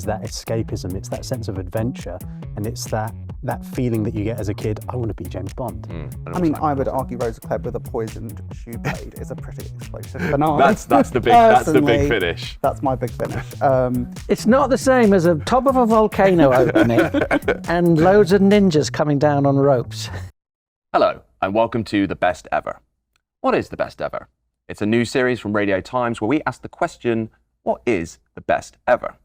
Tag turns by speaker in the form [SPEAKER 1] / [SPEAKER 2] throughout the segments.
[SPEAKER 1] is that escapism, it's that sense of adventure, and it's that feeling that you get as a kid, I want to be James Bond.
[SPEAKER 2] I mean, I would argue Rosa Klebb with a poisoned shoe blade is a pretty explosive banana.
[SPEAKER 3] That's the big finish.
[SPEAKER 2] That's my big finish.
[SPEAKER 4] It's not the same as a top of a volcano opening and loads of ninjas coming down on ropes.
[SPEAKER 3] Hello, and welcome to The Best Ever. What is The Best Ever? It's a new series from Radio Times where we ask the question, what is the best ever?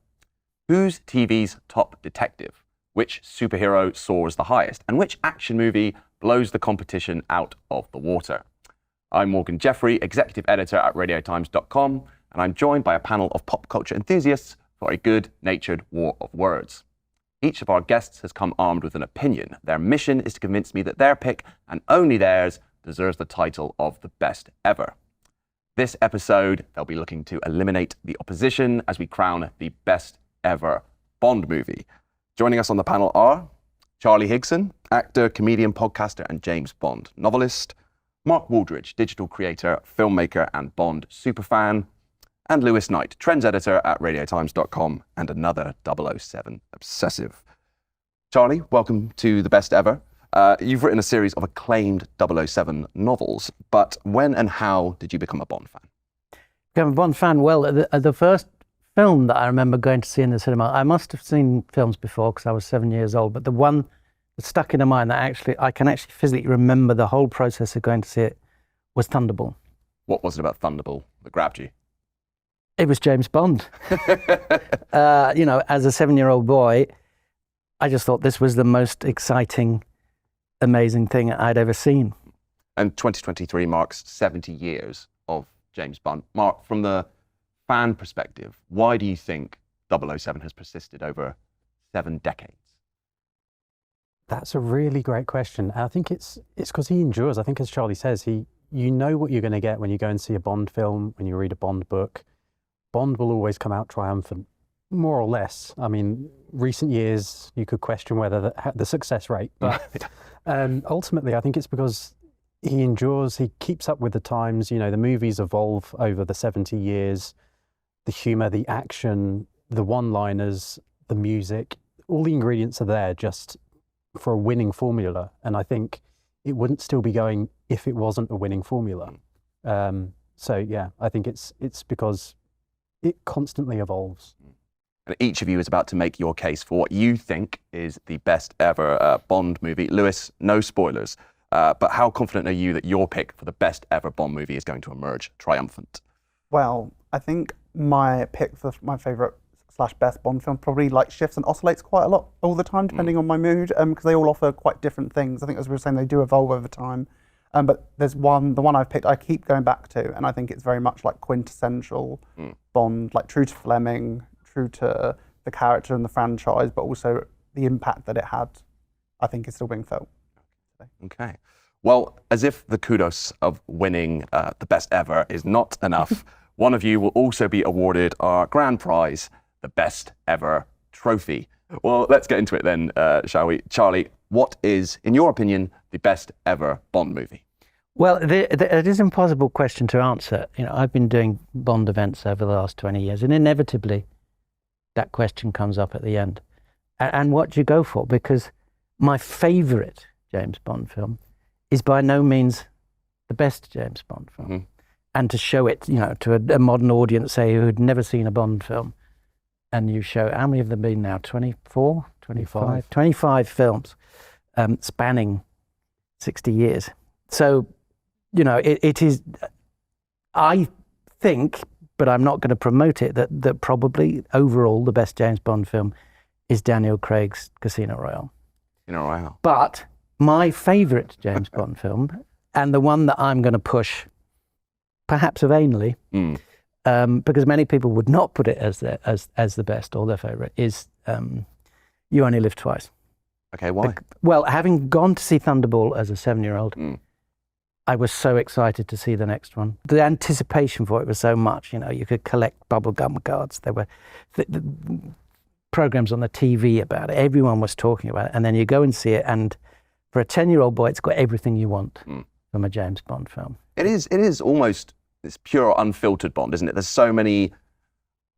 [SPEAKER 3] Who's TV's top detective? Which superhero soars the highest? And which action movie blows the competition out of the water? I'm Morgan Jeffrey, executive editor at radiotimes.com, and I'm joined by a panel of pop culture enthusiasts for a good-natured war of words. Each of our guests has come armed with an opinion. Their mission is to convince me that their pick, and only theirs, deserves the title of the best ever. This episode, they'll be looking to eliminate the opposition as we crown the best ever Bond movie. Joining us on the panel are Charlie Higson, actor, comedian, podcaster, and James Bond novelist, Mark Wooldridge, digital creator, filmmaker, and Bond superfan, and Lewis Knight, trends editor at radiotimes.com and another 007 obsessive. Charlie, welcome to The Best Ever. You've written a series of acclaimed 007 novels, but when and how did you become a Bond fan?
[SPEAKER 4] Become a Bond fan? Well, the first film that I remember going to see in the cinema, I must have seen films before because I was 7 years old, but the one that stuck in my mind that I can actually physically remember the whole process of going to see it was Thunderball.
[SPEAKER 3] What was it about Thunderball that grabbed you?
[SPEAKER 4] It was James Bond. As a 7-year-old boy, I just thought this was the most exciting, amazing thing I'd ever seen.
[SPEAKER 3] And 2023 marks 70 years of James Bond. Mark, from the fan perspective, why do you think 007 has persisted over 7 decades?
[SPEAKER 1] That's a really great question. I think it's because he endures. I think, as Charlie says, you know what you're going to get when you go and see a Bond film, when you read a Bond book. Bond will always come out triumphant, more or less. I mean, recent years, you could question whether the success rate, but ultimately, I think it's because he endures, he keeps up with the times. You know, the movies evolve over the 70 years. The humour, the action, the one-liners, the music, all the ingredients are there just for a winning formula. And I think it wouldn't still be going if it wasn't a winning formula. So yeah, I think it's because it constantly evolves.
[SPEAKER 3] And each of you is about to make your case for what you think is the best ever Bond movie. Lewis, no spoilers, but how confident are you that your pick for the best ever Bond movie is going to emerge triumphant?
[SPEAKER 2] Well, I think my pick for my favourite / best Bond film probably shifts and oscillates quite a lot all the time, depending on my mood, because they all offer quite different things. I think, as we were saying, they do evolve over time. But there's the one I've picked, I keep going back to, and I think it's very much like quintessential Bond, like true to Fleming, true to the character and the franchise, but also the impact that it had, I think, is still being felt today.
[SPEAKER 3] Okay. Well, as if the kudos of winning the best ever is not enough, one of you will also be awarded our grand prize, the best ever trophy. Well, let's get into it then, shall we? Charlie, what is, in your opinion, the best ever Bond movie?
[SPEAKER 4] Well, it is an impossible question to answer. You know, I've been doing Bond events over the last 20 years, and inevitably that question comes up at the end. And what do you go for? Because my favourite James Bond film is by no means the best James Bond film. Mm-hmm. And to show it, to a modern audience, say, who'd never seen a Bond film, and you show, how many have there been now? 24? 25? 25 films spanning 60 years. So, it is, I think, but I'm not going to promote it, that probably overall the best James Bond film is Daniel Craig's Casino Royale.
[SPEAKER 3] Casino Royale.
[SPEAKER 4] But my favourite James Bond film, and the one that I'm going to push, perhaps vainly, because many people would not put it as the best or their favourite, is You Only Live Twice.
[SPEAKER 3] Okay, why?
[SPEAKER 4] Well, having gone to see Thunderball as a 7-year-old, I was so excited to see the next one. The anticipation for it was so much. You could collect bubblegum cards. There were programs on the TV about it. Everyone was talking about it. And then you go and see it, and for a 10-year-old boy, it's got everything you want from a James Bond film.
[SPEAKER 3] It is almost this pure, unfiltered Bond, isn't it? There's so many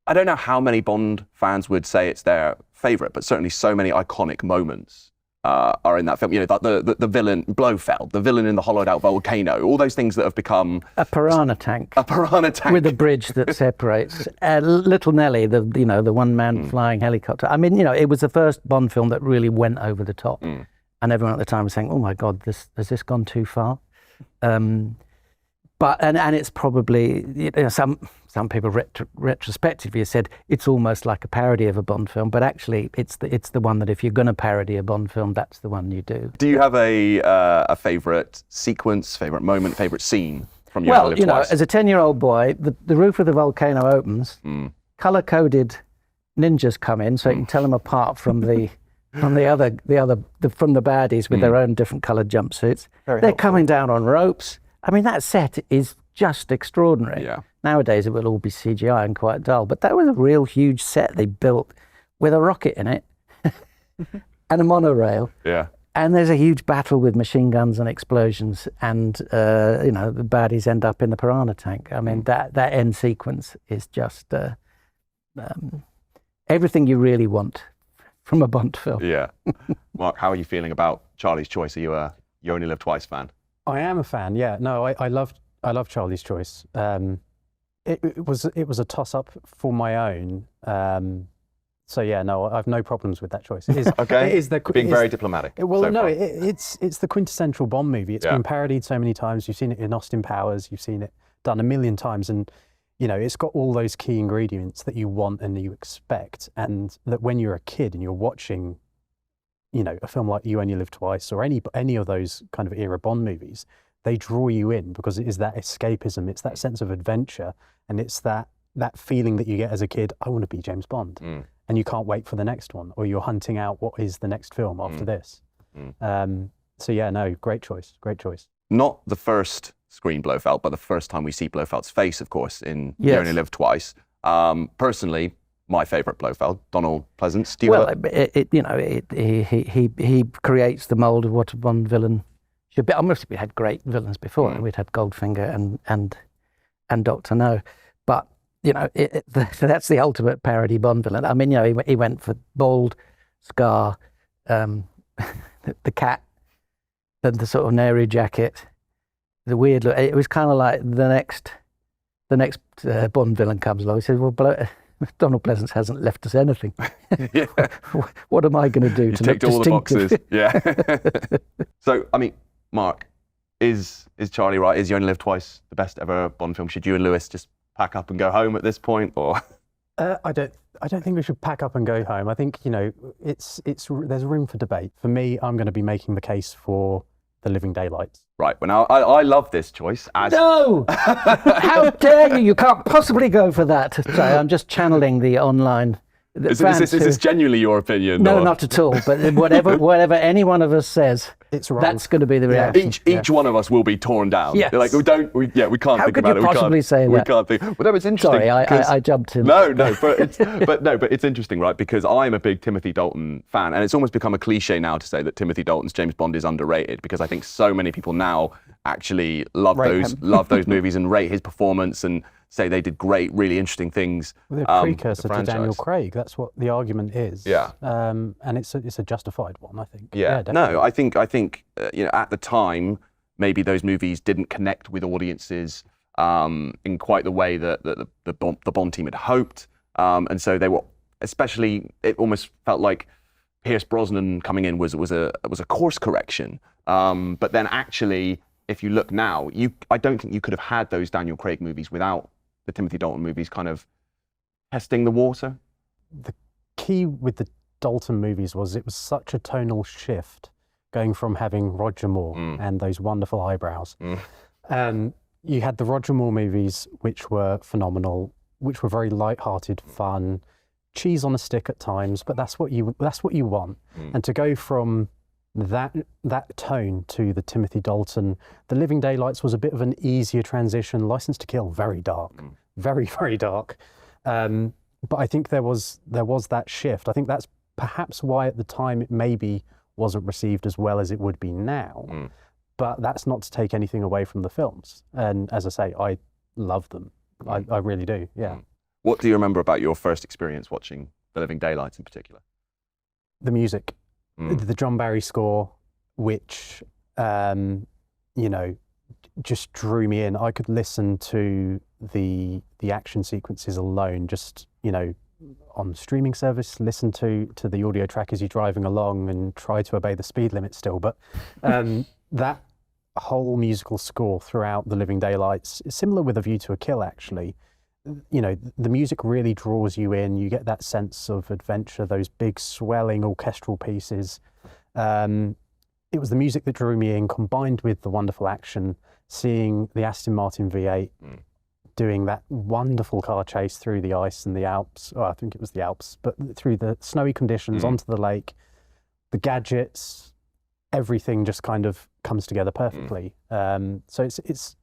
[SPEAKER 3] I don't know how many Bond fans would say it's their favourite, but certainly so many iconic moments are in that film. You know, the villain, Blofeld, the villain in the hollowed out volcano, all those things that have become...
[SPEAKER 4] A piranha tank.
[SPEAKER 3] A piranha tank.
[SPEAKER 4] With a bridge that separates. Little Nelly, the one-man flying helicopter. I mean, you know, it was the first Bond film that really went over the top. And everyone at the time was saying, oh my God, has this gone too far? But it's probably, you know, some people retrospectively have said it's almost like a parody of a Bond film, but actually it's the one that if you're going to parody a Bond film, that's the one you do.
[SPEAKER 3] Do you have a favourite sequence, favourite moment, favourite scene from your
[SPEAKER 4] Well, you know, as a 10-year-old boy, the roof of the volcano opens, colour-coded ninjas come in, so you can tell them apart from the baddies with their own different coloured jumpsuits. They're coming down on ropes. I mean, that set is just extraordinary.
[SPEAKER 3] Yeah.
[SPEAKER 4] Nowadays, it will all be CGI and quite dull, but that was a real huge set they built with a rocket in it and a monorail.
[SPEAKER 3] Yeah.
[SPEAKER 4] And there's a huge battle with machine guns and explosions, and you know, the baddies end up in the piranha tank. I mean, that end sequence is just everything you really want from a Bond film.
[SPEAKER 3] Yeah. Mark, how are you feeling about Charlie's Choice? Are you a You Only Live Twice fan?
[SPEAKER 1] I am a fan. Yeah. No, I love Charlie's Choice. It was a toss up for my own. So yeah, no, I have no problems with that choice. It is,
[SPEAKER 3] okay.
[SPEAKER 1] It is
[SPEAKER 3] being very diplomatic.
[SPEAKER 1] Well,
[SPEAKER 3] so
[SPEAKER 1] no,
[SPEAKER 3] far.
[SPEAKER 1] it's the quintessential Bond movie. It's been parodied so many times. You've seen it in Austin Powers. You've seen it done a million times, and you know it's got all those key ingredients that you want and you expect, and that when you're a kid and you're watching, you know, a film like You Only Live Twice or any of those kind of era Bond movies, they draw you in because it is that escapism, it's that sense of adventure, and it's that feeling that you get as a kid, I want to be James Bond. And you can't wait for the next one, or you're hunting out what is the next film after this. So yeah, no, great choice.
[SPEAKER 3] Not the first screen Blofeld, but the first time we see Blofeld's face, of course, in You Only Live Twice. Personally, my favourite Blofeld, Donald Pleasance. Do you
[SPEAKER 4] he creates the mould of what a Bond villain should be. Obviously, we had great villains before. We'd had Goldfinger and Dr. No, but you know that's the ultimate parody Bond villain. I mean, you know, he went for bald, scar, the cat, the sort of Nehru jacket, the weird look. It was kind of like the next Bond villain comes along. He says, "Well, Donald Pleasance hasn't left us anything. What am I going to do to look distinctive?"
[SPEAKER 3] All the boxes. Yeah. So, I mean, Mark, is Charlie right? Is You Only Live Twice the best ever Bond film? Should you and Lewis just pack up and go home at this point, or?
[SPEAKER 1] I don't think we should pack up and go home. I think, you know, there's room for debate. For me, I'm going to be making the case for The Living Daylights.
[SPEAKER 3] Right. Well, now I love this choice.
[SPEAKER 4] No! How dare you? You can't possibly go for that. Sorry, I'm just channeling the online.
[SPEAKER 3] Is this genuinely your opinion?
[SPEAKER 4] No,
[SPEAKER 3] or?
[SPEAKER 4] not at all. But whatever any one of us says,
[SPEAKER 1] it's wrong.
[SPEAKER 4] That's going to be the reaction.
[SPEAKER 3] Each one of us will be torn down.
[SPEAKER 4] Yes.
[SPEAKER 3] Like we can't think about it.
[SPEAKER 4] How could you possibly say that?
[SPEAKER 3] We can't think. Well, no, it's interesting.
[SPEAKER 4] Sorry, I jumped in.
[SPEAKER 3] No, but it's interesting, right? Because I'm a big Timothy Dalton fan, and it's almost become a cliche now to say that Timothy Dalton's James Bond is underrated, because I think so many people now actually love those movies and rate his performance and say they did great, really interesting things.
[SPEAKER 1] Well, they're precursor to Daniel Craig. That's what the argument is.
[SPEAKER 3] Yeah.
[SPEAKER 1] And it's a justified one, I think.
[SPEAKER 3] Yeah.
[SPEAKER 1] Definitely.
[SPEAKER 3] No, I think you know, at the time, maybe those movies didn't connect with audiences in quite the way that the Bond team had hoped, and so they were, especially, it almost felt like Pierce Brosnan coming in was a course correction. But then actually, if you look now, I don't think you could have had those Daniel Craig movies without the Timothy Dalton movies kind of testing the water.
[SPEAKER 1] The key with the Dalton movies was it was such a tonal shift, going from having Roger Moore and those wonderful eyebrows. You had the Roger Moore movies, which were phenomenal, which were very light-hearted, fun, cheese on a stick at times, but that's what you want. And to go from that tone to the Timothy Dalton, The Living Daylights was a bit of an easier transition. License to Kill, very dark, very, very dark. But I think there was that shift. I think that's perhaps why at the time it maybe wasn't received as well as it would be now. But that's not to take anything away from the films. And as I say, I love them. I really do, yeah.
[SPEAKER 3] What do you remember about your first experience watching The Living Daylights in particular?
[SPEAKER 1] The music, the John Barry score, which, just drew me in. I could listen to the action sequences alone, just, on streaming service, listen to the audio track as you're driving along and try to obey the speed limit still. But that whole musical score throughout The Living Daylights is similar with A View to a Kill, actually. The music really draws you in. You get that sense of adventure, those big swelling orchestral pieces. It was the music that drew me in, combined with the wonderful action, seeing the Aston Martin V8 doing that wonderful car chase through the ice and the Alps. Oh, I think it was the Alps, but through the snowy conditions onto the lake, the gadgets, everything just kind of comes together perfectly. So it's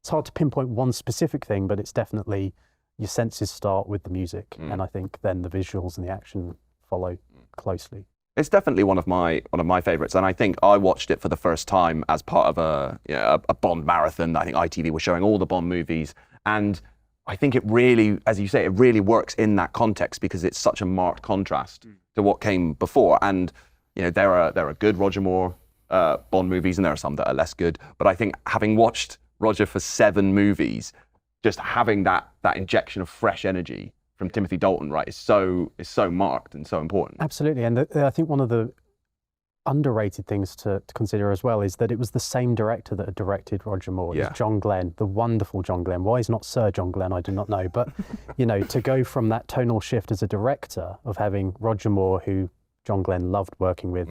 [SPEAKER 1] hard to pinpoint one specific thing, but it's definitely your senses start with the music, and I think then the visuals and the action follow closely.
[SPEAKER 3] It's definitely one of my favourites, and I think I watched it for the first time as part of a Bond marathon. I think ITV was showing all the Bond movies, and I think it really, as you say, it really works in that context because it's such a marked contrast to what came before. And there are good Roger Moore Bond movies, and there are some that are less good. But I think having watched Roger for 7 movies, just having that injection of fresh energy from Timothy Dalton, right, is so marked and so important.
[SPEAKER 1] Absolutely, and I think one of the underrated things to consider as well is that it was the same director that had directed Roger Moore. It was John Glenn, the wonderful John Glenn. Why he's not Sir John Glenn, I do not know. But to go from that tonal shift as a director of having Roger Moore, who John Glenn loved working with,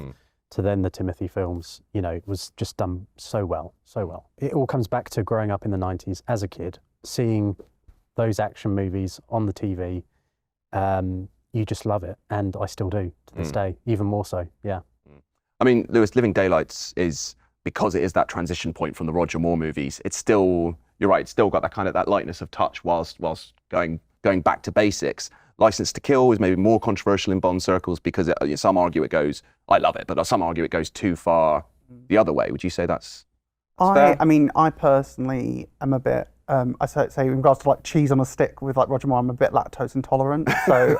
[SPEAKER 1] to then the Timothy films, it was just done so well, so well. It all comes back to growing up in the 90s as a kid, seeing those action movies on the TV. You just love it, and I still do to this day, even more so, yeah.
[SPEAKER 3] I mean, Lewis, Living Daylights is, because it is that transition point from the Roger Moore movies, it's still, you're right, it's still got that kind of that lightness of touch whilst going back to basics. License to Kill is maybe more controversial in Bond circles because some argue it goes, I love it, but some argue it goes too far the other way. Would you say that's fair?
[SPEAKER 2] I mean, I personally am a bit, I say in regards to like cheese on a stick with like Roger Moore, I'm a bit lactose intolerant. So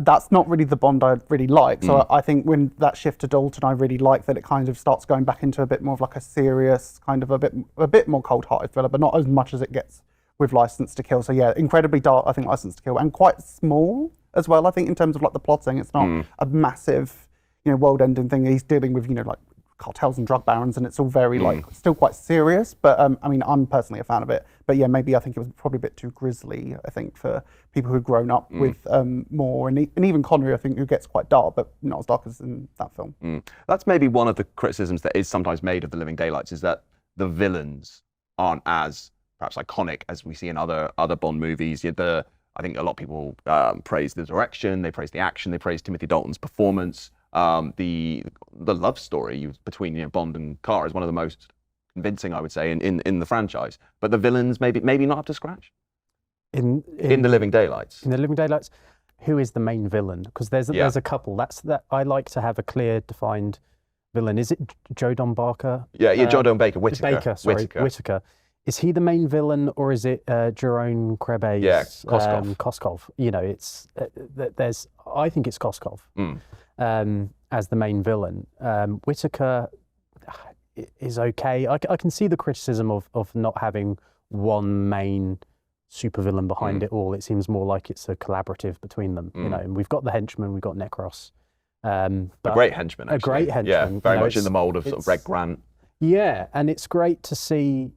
[SPEAKER 2] that's not really the Bond I really like. So I think when that shift to Dalton, I really like that it kind of starts going back into a bit more of like a serious, kind of a bit more cold-hearted thriller, but not as much as it gets with License to Kill. So yeah, incredibly dark, I think, License to Kill, and quite small as well. I think in terms of like the plotting, it's not a massive, world-ending thing. He's dealing with, like cartels and drug barons, and it's all very like still quite serious. But I mean, I'm personally a fan of it. But yeah, maybe I think it was probably a bit too grisly, I think, for people who'd grown up with Moore and even Connery, I think, who gets quite dark, but not as dark as in that film.
[SPEAKER 3] That's maybe one of the criticisms that is sometimes made of The Living Daylights, is that the villains aren't as perhaps iconic as we see in other Bond movies. I think a lot of people praise the direction, they praise the action, they praise Timothy Dalton's performance. The love story between Bond and Carr is one of the most convincing, I would say, in the franchise. But the villains maybe not up to scratch. In The Living Daylights.
[SPEAKER 1] In The Living Daylights, who is the main villain? Because there's a couple. That I like to have a clear, defined villain. Is it Joe Don Barker?
[SPEAKER 3] Yeah, Joe Don Baker.
[SPEAKER 1] Whittaker. Is he the main villain, or is it Jerome Krebes?
[SPEAKER 3] Yeah, Koskov.
[SPEAKER 1] Koskov. It's I think it's Koskov as the main villain. Whittaker is okay. I can see the criticism of not having one main supervillain behind it all. It seems more like it's a collaborative between them. And we've got the henchman, we've got Necros.
[SPEAKER 3] A great henchman, actually.
[SPEAKER 1] A great henchman.
[SPEAKER 3] Yeah, very much in the mould of sort of Red Grant.
[SPEAKER 1] Yeah, and it's great to see,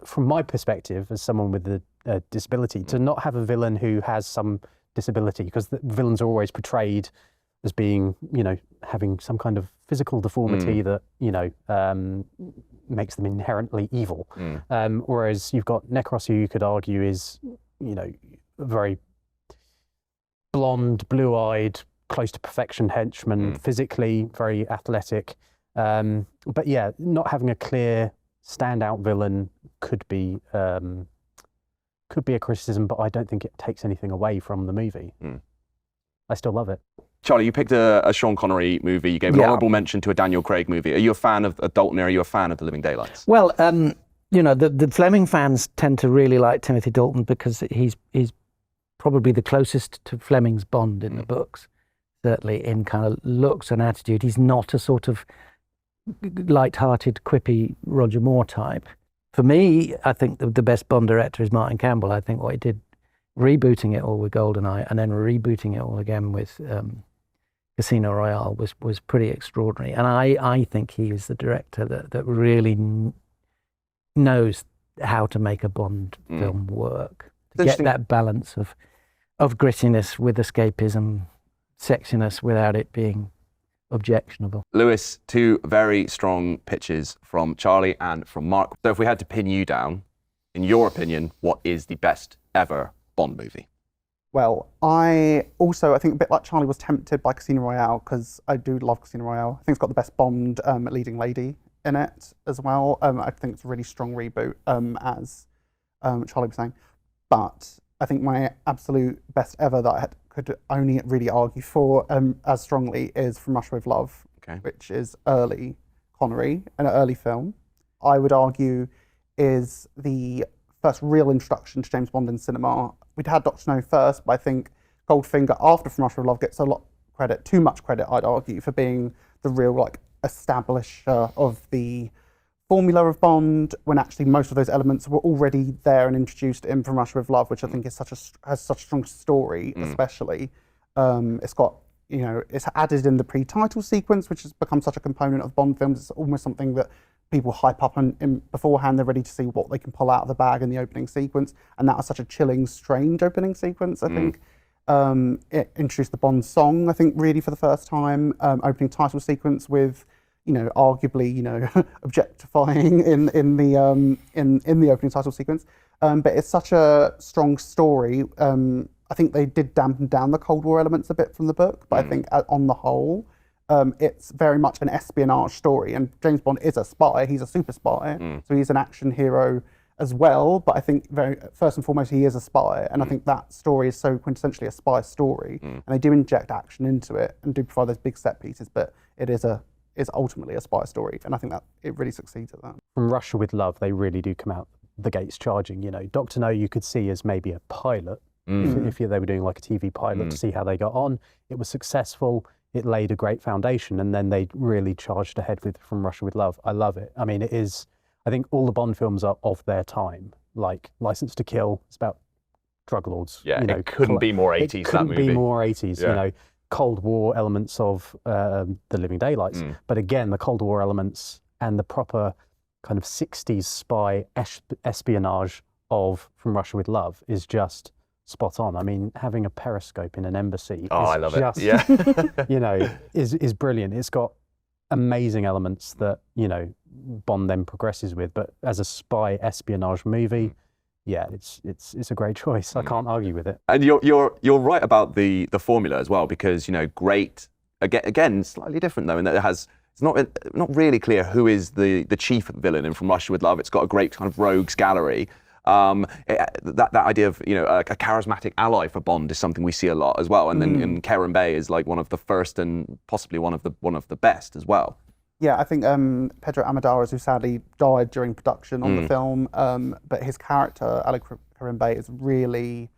[SPEAKER 1] from my perspective, as someone with a disability, to not have a villain who has some disability, because the villains are always portrayed as being, having some kind of physical deformity that, makes them inherently evil. Whereas you've got Necros, who you could argue is, a very blonde, blue-eyed, close to perfection henchman, physically very athletic. But yeah, not having a clear standout villain could be a criticism, but I don't think it takes anything away from the movie. I still love it.
[SPEAKER 3] Charlie, you picked a Sean Connery movie. You gave an honourable mention to a Daniel Craig movie. Are you a fan of Dalton, or are you a fan of The Living Daylights?
[SPEAKER 4] Well, you know, the Fleming fans tend to really like Timothy Dalton because he's probably the closest to Fleming's Bond in the books, certainly in kind of looks and attitude. He's not a sort of light-hearted, quippy Roger Moore type. For me, I think the best Bond director is Martin Campbell. I think what he did, rebooting it all with GoldenEye and then rebooting it all again with Casino Royale was pretty extraordinary. And I think he is the director that really knows how to make a Bond film work. To get that balance of grittiness with escapism, sexiness without it being objectionable.
[SPEAKER 3] Lewis, two very strong pitches from Charlie and from Mark. So if we had to pin you down, in your opinion, what is the best ever Bond movie?
[SPEAKER 2] Well, I think a bit like Charlie was tempted by Casino Royale because I do love Casino Royale. I think it's got the best Bond leading lady in it as well. I think it's a really strong reboot, as Charlie was saying. But I think my absolute best ever that I could only really argue for as strongly is From Russia with Love, which is early Connery, an early film. I would argue is the first real introduction to James Bond in cinema. We'd had Dr. No first, but I think Goldfinger after From Russia with Love gets a lot of credit, too much credit, I'd argue, for being the real establisher of the formula of Bond, when actually most of those elements were already there and introduced in From Russia with Love, which I think is has such a strong story, especially. It's got, it's added in the pre-title sequence, which has become such a component of Bond films. It's almost something that people hype up in beforehand. They're ready to see what they can pull out of the bag in the opening sequence, and that was such a chilling, strange opening sequence. I think it introduced the Bond song, I think, really for the first time. Opening title sequence with, arguably, objectifying in the opening title sequence. But it's such a strong story. I think they did dampen down the Cold War elements a bit from the book, but I think on the whole, it's very much an espionage story. And James Bond is a spy. He's a super spy. So he's an action hero as well. But I think first and foremost, he is a spy. And I think that story is so quintessentially a spy story. And they do inject action into it and do provide those big set pieces. But it is ultimately a spy story. And I think that it really succeeds at that.
[SPEAKER 1] From Russia with Love, they really do come out the gates charging. Dr. No you could see as maybe a pilot. If they were doing like a TV pilot to see how they got on. It was successful. It laid a great foundation, and then they really charged ahead with From Russia with Love. I love it. I mean, it is, I think all the Bond films are of their time, like License to Kill, it's about drug lords.
[SPEAKER 3] Yeah, it couldn't be more 80s,
[SPEAKER 1] it couldn't
[SPEAKER 3] that movie.
[SPEAKER 1] be more 80s, Cold War elements of The Living Daylights. But again, the Cold War elements and the proper kind of 60s spy espionage of From Russia with Love is just spot on. I mean, having a periscope in an embassy
[SPEAKER 3] I love
[SPEAKER 1] just,
[SPEAKER 3] it. Yeah.
[SPEAKER 1] is brilliant. It's got amazing elements that, Bond then progresses with. But as a spy espionage movie, yeah, it's a great choice. I can't argue with it.
[SPEAKER 3] And you're right about the formula as well, because, great, again, slightly different though, in that it's not really clear who is the chief villain in From Russia with Love. It's got a great kind of rogues gallery. That idea of a charismatic ally for Bond is something we see a lot as well, and then Karen Bay is like one of the first and possibly one of the best as well.
[SPEAKER 2] Yeah, I think Pedro Almodovar, who sadly died during production on the film, but his character Alec Karen Bay is really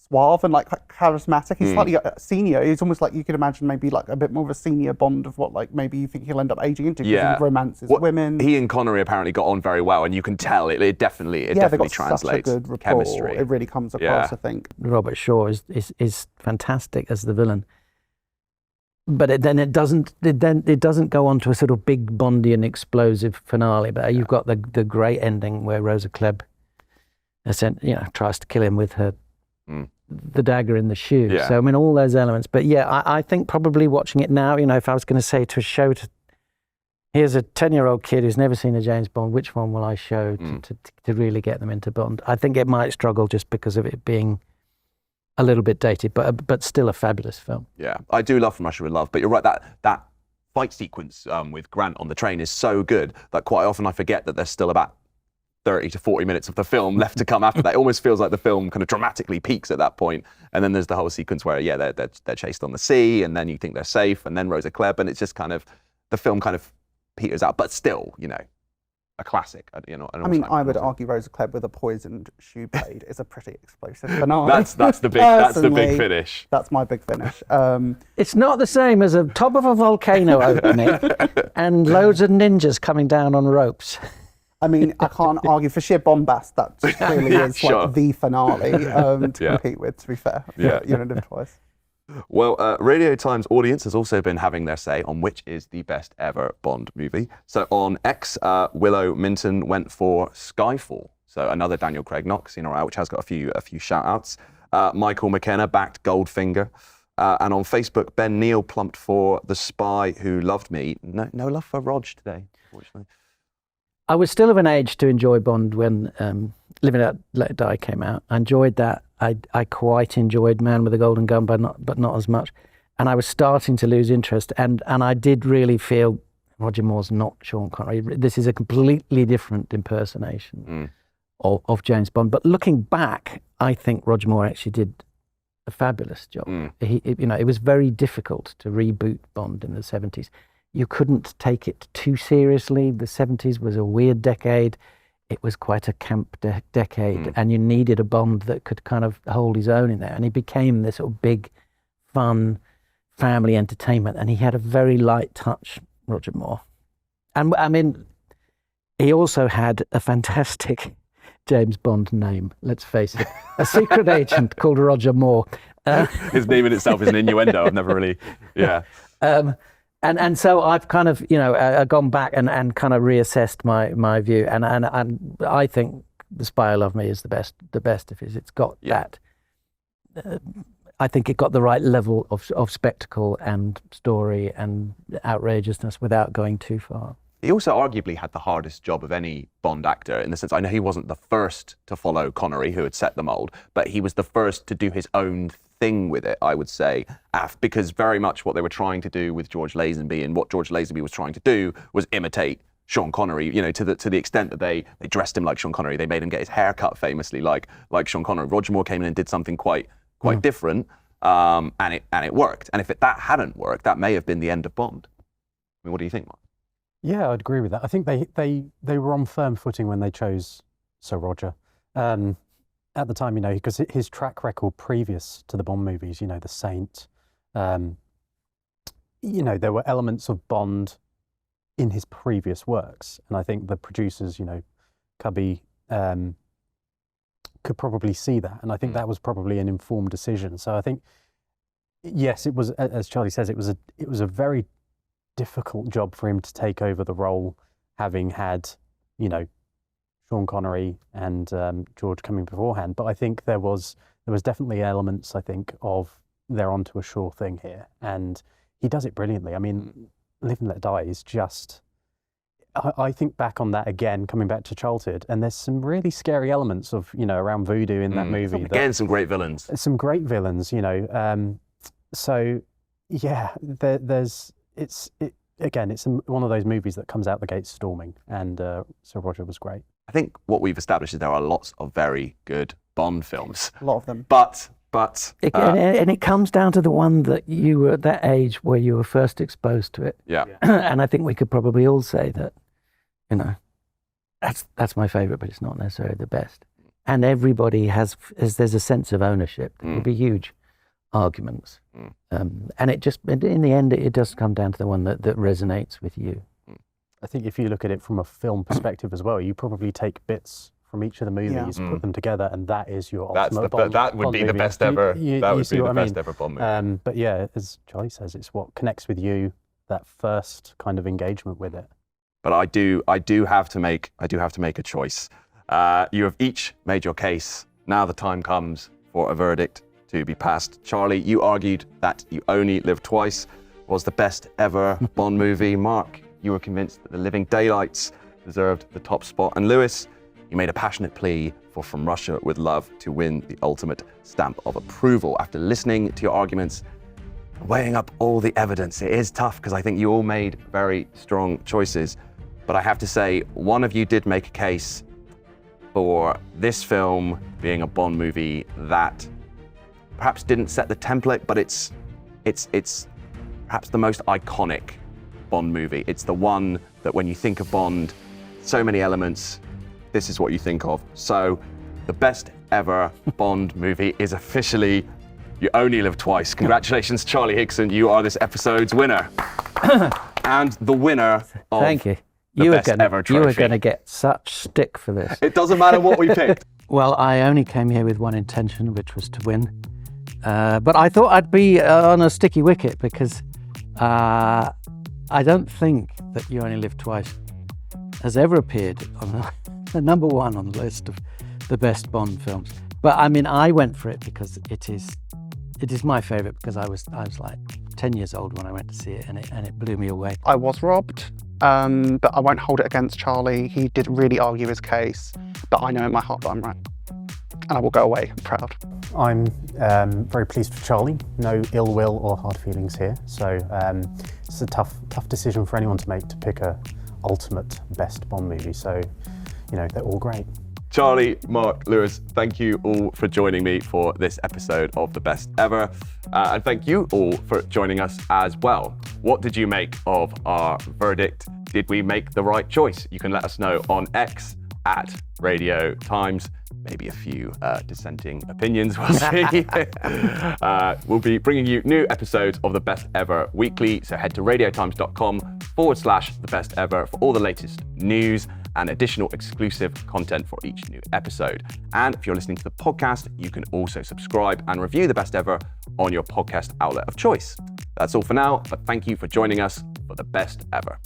[SPEAKER 2] suave and charismatic. He's slightly senior. He's almost like you could imagine maybe a bit more of a senior Bond of what maybe you think he'll end up aging into.
[SPEAKER 3] Yeah,
[SPEAKER 2] he romances women.
[SPEAKER 3] He and Connery apparently got on very well, and you can tell it definitely translates.
[SPEAKER 2] Such a good rapport.
[SPEAKER 3] Chemistry.
[SPEAKER 2] It really comes across. I think
[SPEAKER 4] Robert Shaw is fantastic as the villain, but it doesn't go on to a sort of big Bondian explosive finale. But you've got the great ending where Rosa Klebb, tries to kill him with her. The dagger in the shoe.
[SPEAKER 3] Yeah.
[SPEAKER 4] So I mean, all those elements. But yeah, I think probably watching it now, if I was going to say to a show, here's a 10-year-old kid who's never seen a James Bond, which one will I show to really get them into Bond? I think it might struggle just because of it being a little bit dated, but still a fabulous film.
[SPEAKER 3] Yeah, I do love From Russia with Love, but you're right, that fight sequence with Grant on the train is so good that quite often I forget that there's still about 30 to 40 minutes of the film left to come after that. It almost feels like the film kind of dramatically peaks at that point. And then there's the whole sequence where, they're chased on the sea, and then you think they're safe, and then Rosa Klebb, and it's just kind of, the film kind of peters out. But still, a classic.
[SPEAKER 2] I mean, I would argue Rosa Klebb with a poisoned shoe blade is a pretty explosive finale.
[SPEAKER 3] That's the big finish.
[SPEAKER 2] That's my big finish.
[SPEAKER 4] It's not the same as a top of a volcano opening and loads of ninjas coming down on ropes.
[SPEAKER 2] I mean, I can't argue for sheer bombast. That clearly is
[SPEAKER 3] sure.
[SPEAKER 2] like the finale to compete with. To be fair, you don't live twice.
[SPEAKER 3] Well, Radio Times audience has also been having their say on which is the best ever Bond movie. So on X, Willow Minton went for Skyfall. So another Daniel Craig knock, Casino Royale, which has got a few shout-outs. Michael McKenna backed Goldfinger. And on Facebook, Ben Neal plumped for The Spy Who Loved Me. No love for Rog today, unfortunately.
[SPEAKER 4] I was still of an age to enjoy Bond when Live and Let Die came out. I enjoyed that. I quite enjoyed Man with a Golden Gun, but not as much. And I was starting to lose interest. And I did really feel Roger Moore's not Sean Connery. This is a completely different impersonation of James Bond. But looking back, I think Roger Moore actually did a fabulous job. It was very difficult to reboot Bond in the 70s. You couldn't take it too seriously. The 70s was a weird decade. It was quite a camp decade, and you needed a Bond that could kind of hold his own in there. And he became this sort of big, fun family entertainment. And he had a very light touch, Roger Moore. And I mean, he also had a fantastic James Bond name, let's face it. A secret agent called Roger Moore.
[SPEAKER 3] His name in itself is an innuendo. I've never really,
[SPEAKER 4] And so I've kind of, gone back and kind of reassessed my view. And I think The Spy Who Loved Me is the best of his. It's got that. I think it got the right level of spectacle and story and outrageousness without going too far.
[SPEAKER 3] He also arguably had the hardest job of any Bond actor in the sense, I know he wasn't the first to follow Connery, who had set the mold, but he was the first to do his own thing with it, I would say, because very much what they were trying to do with George Lazenby and what George Lazenby was trying to do was imitate Sean Connery, to the extent that they dressed him like Sean Connery. They made him get his hair cut famously like Sean Connery. Roger Moore came in and did something quite different, and it worked. And if that hadn't worked, that may have been the end of Bond. I mean, what do you think, Mark?
[SPEAKER 1] Yeah, I'd agree with that. I think they were on firm footing when they chose Sir Roger. At the time, because his track record previous to the Bond movies, The Saint, there were elements of Bond in his previous works. And I think the producers, Cubby, could probably see that. And I think that was probably an informed decision. So I think, yes, it was, as Charlie says, it was a very difficult job for him to take over the role, having had, Sean Connery and George coming beforehand. But I think there was definitely elements, I think, of they're onto a sure thing here. And he does it brilliantly. I mean, Live and Let Die is just, I think back on that again, coming back to childhood, and there's some really scary elements of, around voodoo in that movie.
[SPEAKER 3] Again, some great villains.
[SPEAKER 1] Some great villains, So, yeah, it's one of those movies that comes out the gate storming, and Sir Roger was great.
[SPEAKER 3] I think what we've established is there are lots of very good Bond films.
[SPEAKER 2] A lot of them.
[SPEAKER 3] But
[SPEAKER 4] and it comes down to the one that you were at that age where you were first exposed to it.
[SPEAKER 3] Yeah.
[SPEAKER 4] And I think we could probably all say that, that's my favourite, but it's not necessarily the best. And everybody there's a sense of ownership. There will be huge arguments. And it just, in the end, it does come down to the one that resonates with you.
[SPEAKER 1] I think if you look at it from a film perspective as well, you probably take bits from each of the movies, put them together, and that is your ultimate Bond.
[SPEAKER 3] That would be the best ever. That would be the best ever Bond movie.
[SPEAKER 1] But yeah, as Charlie says, it's what connects with you, that first kind of engagement with it.
[SPEAKER 3] But I do have to make a choice. You have each made your case. Now the time comes for a verdict to be passed. Charlie, you argued that You Only Live Twice was the best ever Bond movie. Mark, you were convinced that The Living Daylights deserved the top spot. And Lewis, you made a passionate plea for From Russia with Love to win the ultimate stamp of approval. After listening to your arguments, weighing up all the evidence, it is tough because I think you all made very strong choices. But I have to say, one of you did make a case for this film being a Bond movie that perhaps didn't set the template, but it's perhaps the most iconic Bond movie. It's the one that when you think of Bond, so many elements. This is what you think of. So the best ever Bond movie is officially You Only Live Twice. Congratulations, Charlie Higson. You are this episode's winner. And the winner of
[SPEAKER 4] Thank you.
[SPEAKER 3] the best ever trophy.
[SPEAKER 4] You were going to get such stick for this.
[SPEAKER 3] It doesn't matter what we picked.
[SPEAKER 4] Well, I only came here with one intention, which was to win. But I thought I'd be on a sticky wicket because I don't think that You Only Live Twice has ever appeared on the number one on the list of the best Bond films. But I mean, I went for it because it is my favourite, because I was like 10 years old when I went to see it, and it blew me away.
[SPEAKER 2] I was robbed, but I won't hold it against Charlie. He did really argue his case, but I know in my heart that I'm right. And I will go away proud.
[SPEAKER 1] I'm very pleased for Charlie. No ill will or hard feelings here. So it's a tough decision for anyone to make, to pick a ultimate best Bond movie. So, you know, they're all great.
[SPEAKER 3] Charlie, Mark, Lewis, thank you all for joining me for this episode of The Best Ever. And thank you all for joining us as well. What did you make of our verdict? Did we make the right choice? You can let us know on X at Radio Times. Maybe a few dissenting opinions, we'll see. We'll be bringing you new episodes of The Best Ever weekly, so head to radiotimes.com/The Best Ever for all the latest news and additional exclusive content for each new episode. And if you're listening to the podcast, you can also subscribe and review The Best Ever on your podcast outlet of choice. That's all for now, but thank you for joining us for The Best Ever.